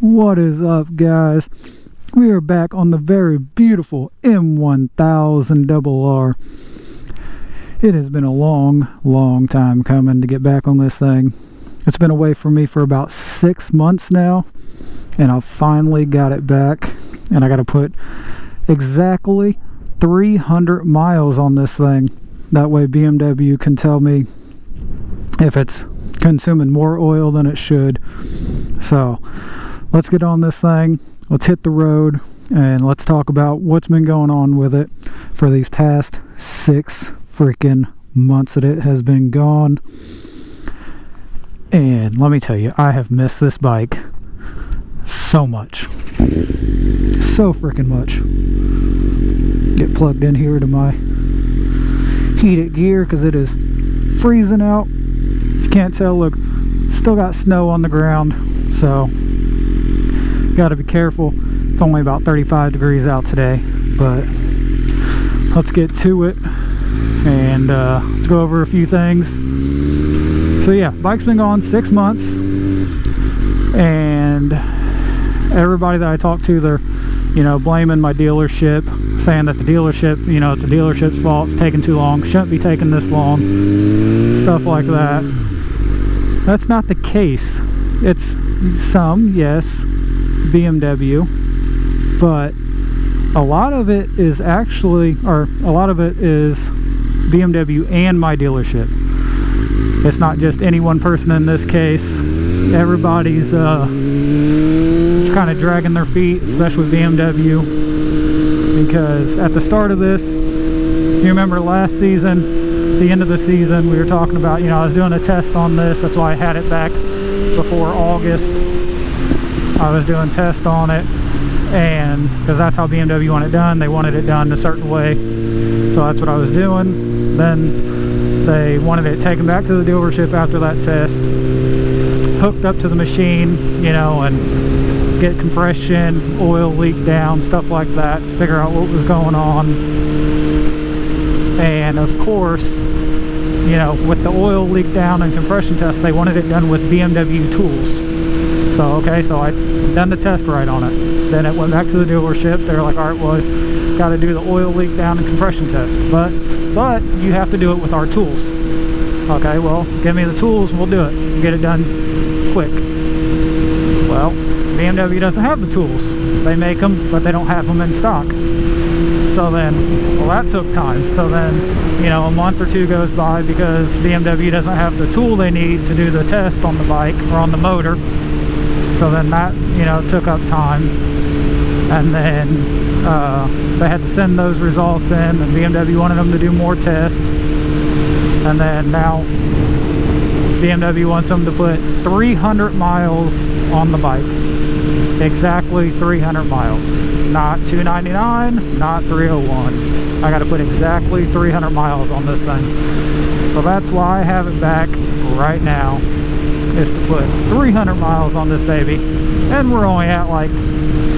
What is up, guys? We are back on the very beautiful M1000RR. It has been a long time coming to get back on this thing. It's been away from me for about 6 months now, and I finally got it back, and I got to put exactly 300 miles on this thing. That way BMW can tell me if it's consuming more oil than it should. So let's get on this thing, let's hit the road, and let's talk about what's been going on with it for these past 6 freaking months that it has been gone. And let me tell you, I have missed this bike so much, so freaking much. Get plugged in here to my heated gear because it is freezing out. If you can't tell, look, still got snow on the ground, so gotta be careful. It's only about 35 degrees out today, but let's get to it and let's go over a few things. So yeah, bike's been gone 6 months, and everybody that I talk to, they're blaming my dealership, saying that the dealership, it's the dealership's fault, it's taking too long, shouldn't be taking this long, stuff like that. That's not the case. It's some, yes, BMW, but a lot of it is BMW and my dealership. It's not just any one person in this case. Everybody's kind of dragging their feet, especially BMW, because at the start of this, if you remember last season, at the end of the season, we were talking about, I was doing a test on this. That's why I had it back before August. I was doing tests on it, and because that's how BMW wanted it done. They wanted it done a certain way, so that's what I was doing. Then they wanted it taken back to the dealership after that test, hooked up to the machine, and get compression, oil leak down, stuff like that, figure out what was going on. And of course, with the oil leak down and compression test, they wanted it done with BMW tools. So I done the test right on it. Then it went back to the dealership. They're like, all right, well, got to do the oil leak down and compression test, but you have to do it with our tools. Okay, well, give me the tools and we'll do it, get it done quick. Well, BMW doesn't have the tools. They make them, but they don't have them in stock. So then, well, that took time. So then, a month or two goes by because BMW doesn't have the tool they need to do the test on the bike or on the motor. So then that, took up time. And then they had to send those results in, and BMW wanted them to do more tests. And then now BMW wants them to put 300 miles on the bike. Exactly 300 miles. Not 299, not 301. I got to put exactly 300 miles on this thing. So that's why I have it back right now, is to put 300 miles on this baby. And we're only at like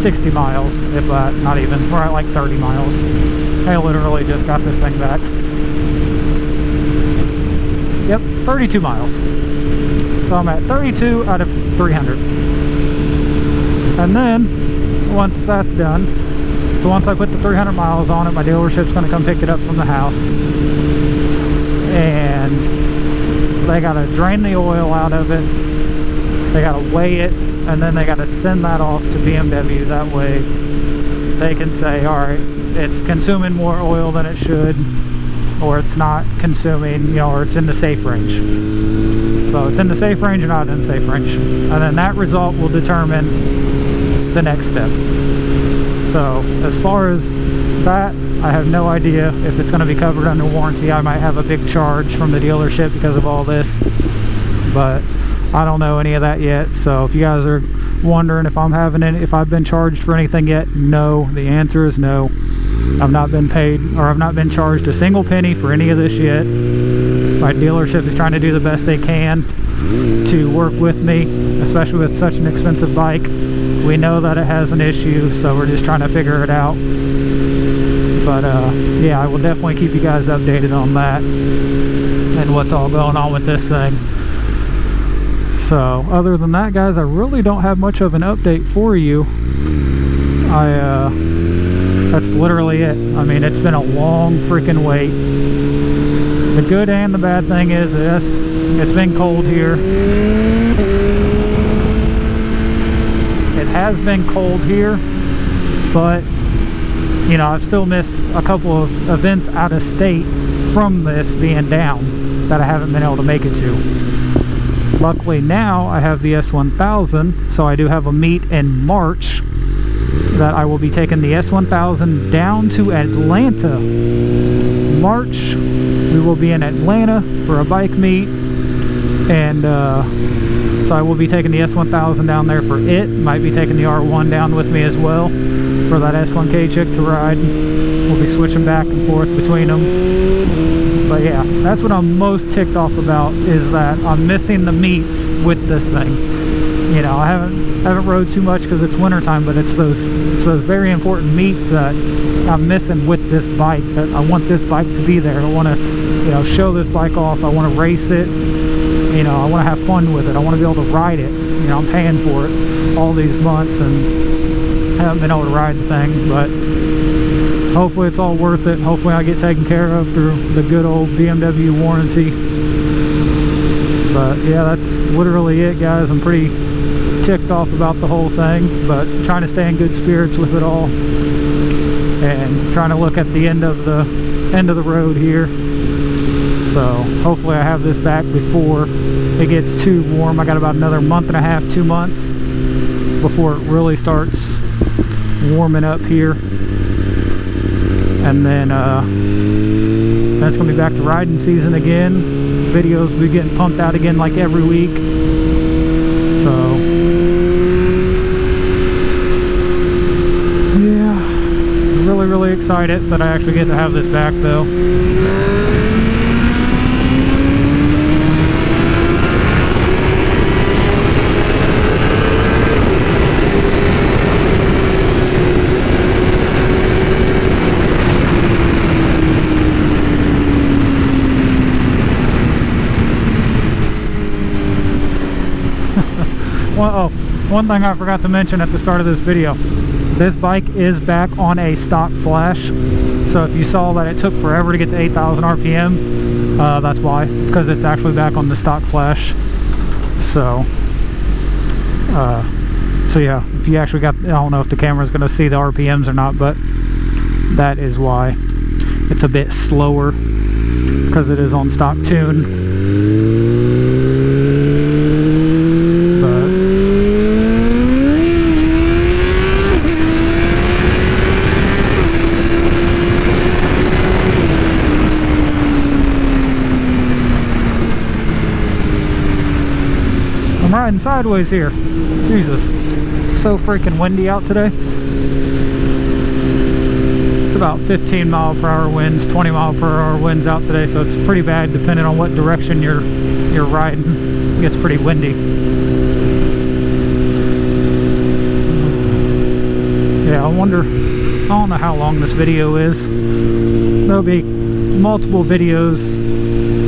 60 miles, if that, not even. We're at like 30 miles. I literally just got this thing back. Yep, 32 miles. So I'm at 32 out of 300. And then, once that's done, so once I put the 300 miles on it, my dealership's going to come pick it up from the house. And they got to drain the oil out of it. They got to weigh it. And then they got to send that off to BMW. That way they can say, all right, it's consuming more oil than it should, or it's not consuming, or it's in the safe range. So it's in the safe range or not in the safe range. And then that result will determine the next step. So as far as that, I have no idea if it's going to be covered under warranty. I might have a big charge from the dealership because of all this, but I don't know any of that yet. So if you guys are wondering if if I've been charged for anything yet, no. The answer is no. I've not been paid, or I've not been charged a single penny for any of this yet. My dealership is trying to do the best they can to work with me, especially with such an expensive bike. We know that it has an issue, so we're just trying to figure it out. But yeah, I will definitely keep you guys updated on that and what's all going on with this thing. So other than that, guys, I really don't have much of an update for you. That's literally it. I mean, it's been a long freaking wait. The good and the bad thing is this: it's been cold here. It has been cold here, but you know, I've still missed a couple of events out of state from this being down that I haven't been able to make it to. Luckily now I have the S1000, so I do have a meet in March that I will be taking the S1000 down to Atlanta. March, we will be in Atlanta for a bike meet, and so I will be taking the S1000 down there for it. Might be taking the R1 down with me as well for that S1K chick to ride. We'll be switching back and forth between them. But yeah, that's what I'm most ticked off about, is that I'm missing the meets with this thing. You know, I haven't rode too much because it's wintertime, but it's those very important meets that I'm missing with this bike. That I want this bike to be there. I want to, you know, show this bike off. I want to race it. You know, I want to have fun with it. I want to be able to ride it. You know, I'm paying for it all these months and haven't been able to ride the thing, but hopefully it's all worth it. Hopefully I get taken care of through the good old BMW warranty. But yeah, that's literally it, guys. I'm pretty ticked off about the whole thing, but trying to stay in good spirits with it all and trying to look at the end of the road here. So hopefully I have this back before it gets too warm. I got about another month and a half, 2 months before it really starts warming up here, and then it's gonna be back to riding season again. Videos will be getting pumped out again like every week. So yeah, really excited that I actually get to have this back though. Well, one thing I forgot to mention at the start of this video, this bike is back on a stock flash. So if you saw that it took forever to get to 8,000 RPM, that's why, because it's actually back on the stock flash. So so yeah, if you actually got, I don't know if the camera's going to see the RPMs or not, but that is why it's a bit slower, because it is on stock tune. I'm riding sideways here. Jesus, so freaking windy out today. It's about 15 mile per hour winds, 20 mile per hour winds out today, so it's pretty bad depending on what direction you're riding. It gets pretty windy. Yeah, I don't know how long this video is. There'll be multiple videos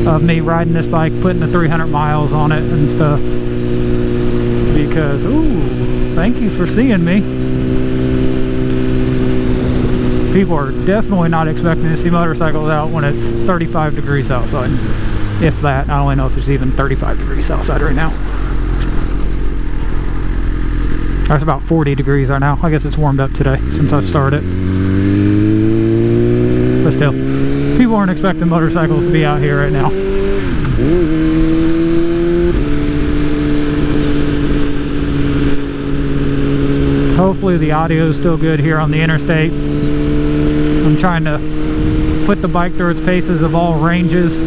of me riding this bike, putting the 300 miles on it and stuff. Because, ooh, thank you for seeing me. People are definitely not expecting to see motorcycles out when it's 35 degrees outside. If that. I don't even know if it's even 35 degrees outside right now. It's about 40 degrees right now. I guess it's warmed up today since I've started. But still, people aren't expecting motorcycles to be out here right now. Hopefully the audio is still good here on the interstate. I'm trying to put the bike through its paces of all ranges.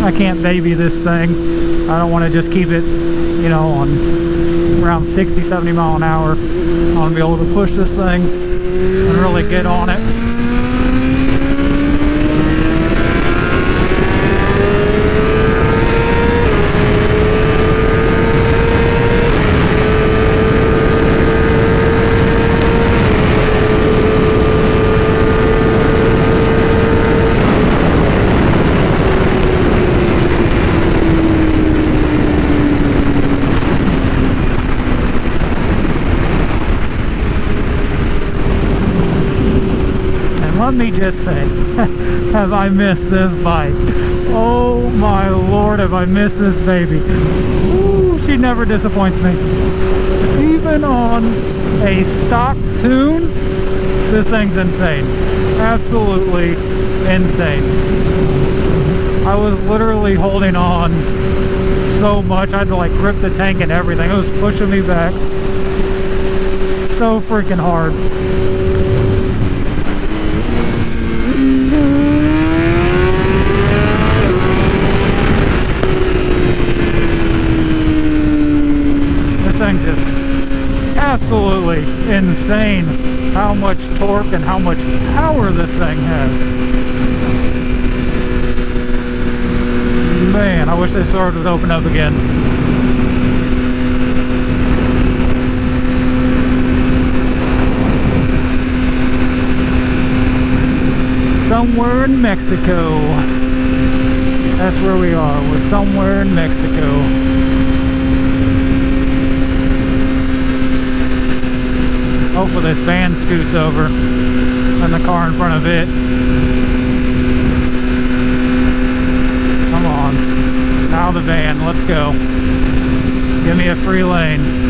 I can't baby this thing. I don't want to just keep it, you know, on around 60-70 mile an hour. I want to be able to push this thing and really get on it. let me just say, have I missed this bike? Oh my lord, have I missed this baby. Ooh, she never disappoints me. Even on a stock tune, this thing's insane. Absolutely insane. I was literally holding on so much. I had to like grip the tank and everything. It was pushing me back so freaking hard. This thing's just absolutely insane how much torque and how much power this thing has. Man, I wish this sword would open up again. Somewhere in Mexico. That's where we are. We're somewhere in Mexico. Hopefully this van scoots over and the car in front of it. Come on. Now the van. Let's go. Give me a free lane.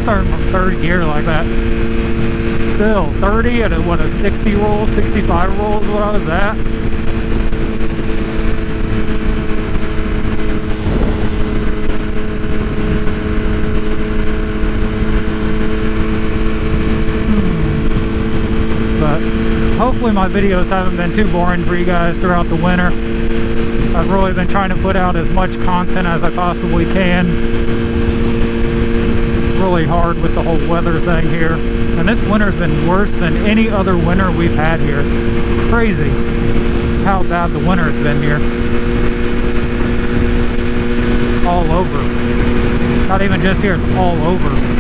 Starting from third gear like that. Still 30 at what, a 60 roll, 65 roll is what I was at. But hopefully my videos haven't been too boring for you guys throughout the winter. I've really been trying to put out as much content as I possibly can. Really hard with the whole weather thing here, and this winter's been worse than any other winter we've had here. It's crazy how bad the winter has been here. All over. Not even just here, it's all over.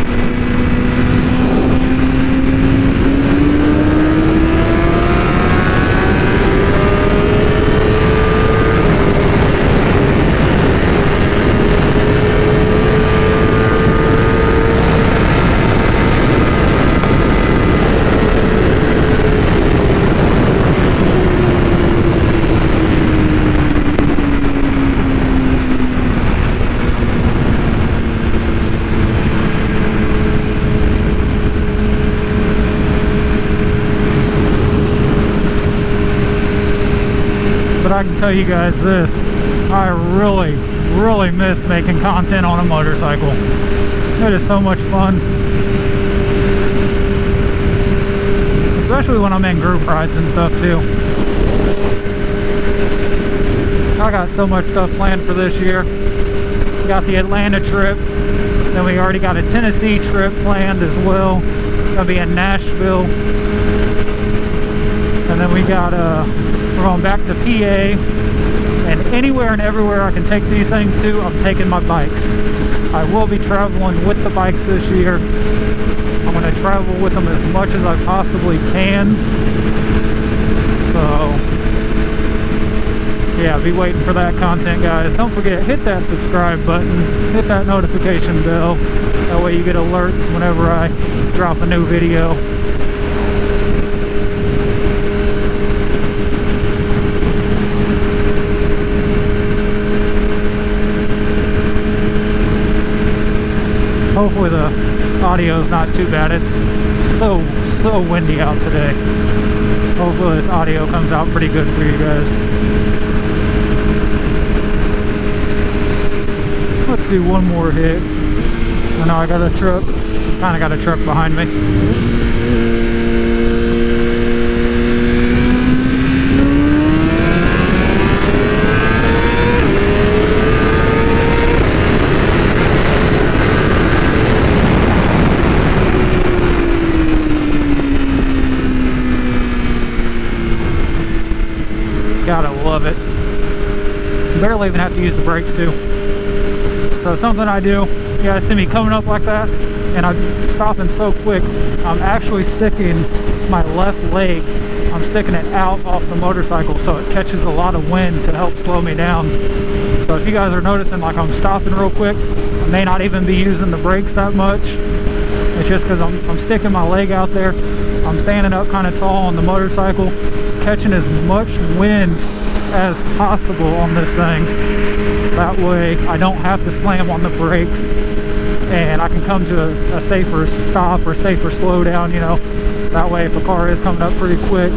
But I can tell you guys this, I really miss making content on a motorcycle. It is so much fun. Especially when I'm in group rides and stuff too. I got so much stuff planned for this year. Got the Atlanta trip, then we already got a Tennessee trip planned as well. Gonna be in Nashville. And then we got we're going back to PA, and anywhere and everywhere I can take these things to, I'm taking my bikes. I will be traveling with the bikes this year. I'm going to travel with them as much as I possibly can. So, yeah, be waiting for that content, guys. Don't forget, hit that subscribe button, hit that notification bell. That way you get alerts whenever I drop a new video. Hopefully the audio is not too bad. It's so windy out today. Hopefully this audio comes out pretty good for you guys. Let's do one more hit. I know I got a truck. Kind of got a truck behind me. Gotta love it. Barely even have to use the brakes too. So something I do, you guys see me coming up like that, and I'm stopping so quick, I'm actually sticking my left leg, I'm sticking it out off the motorcycle so it catches a lot of wind to help slow me down. So if you guys are noticing like I'm stopping real quick, I may not even be using the brakes that much. It's just because I'm sticking my leg out there. I'm standing up kind of tall on the motorcycle, catching as much wind as possible on this thing. That way I don't have to slam on the brakes and I can come to a safer stop or safer slowdown, you know. That way if a car is coming up pretty quick,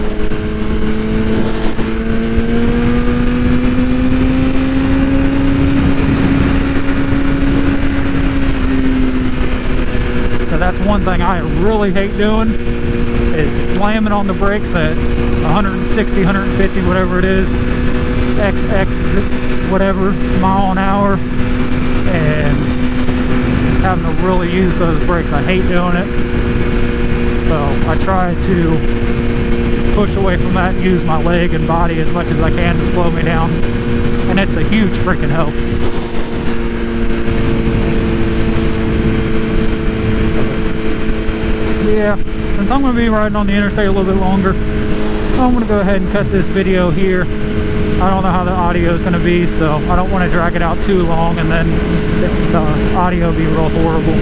that's one thing I really hate doing, is slamming on the brakes at 160, 150, whatever it is, XX, whatever, mile an hour, and having to really use those brakes. I hate doing it. So I try to push away from that and use my leg and body as much as I can to slow me down. And it's a huge freaking help. Yeah, since I'm going to be riding on the interstate a little bit longer, I'm going to go ahead and cut this video here. I don't know how the audio is going to be, so I don't want to drag it out too long and then the audio be real horrible.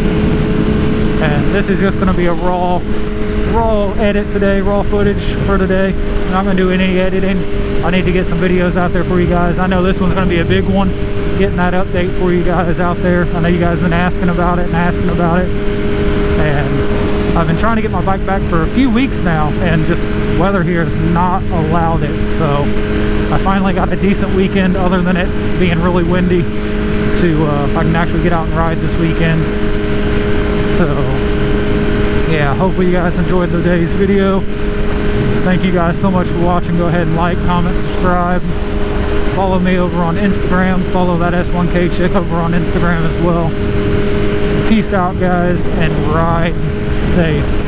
And this is just going to be a raw edit today, raw footage for today. I'm not going to do any editing. I need to get some videos out there for you guys. I know this one's going to be a big one, getting that update for you guys out there. I know you guys have been asking about it. And I've been trying to get my bike back for a few weeks now, and just weather here has not allowed it. So I finally got a decent weekend, other than it being really windy, to if I can actually get out and ride this weekend. So yeah, hopefully you guys enjoyed today's video. Thank you guys so much for watching. Go ahead and like, comment, subscribe. Follow me over on Instagram. Follow that S1K chick over on Instagram as well. Peace out, guys, and ride safe.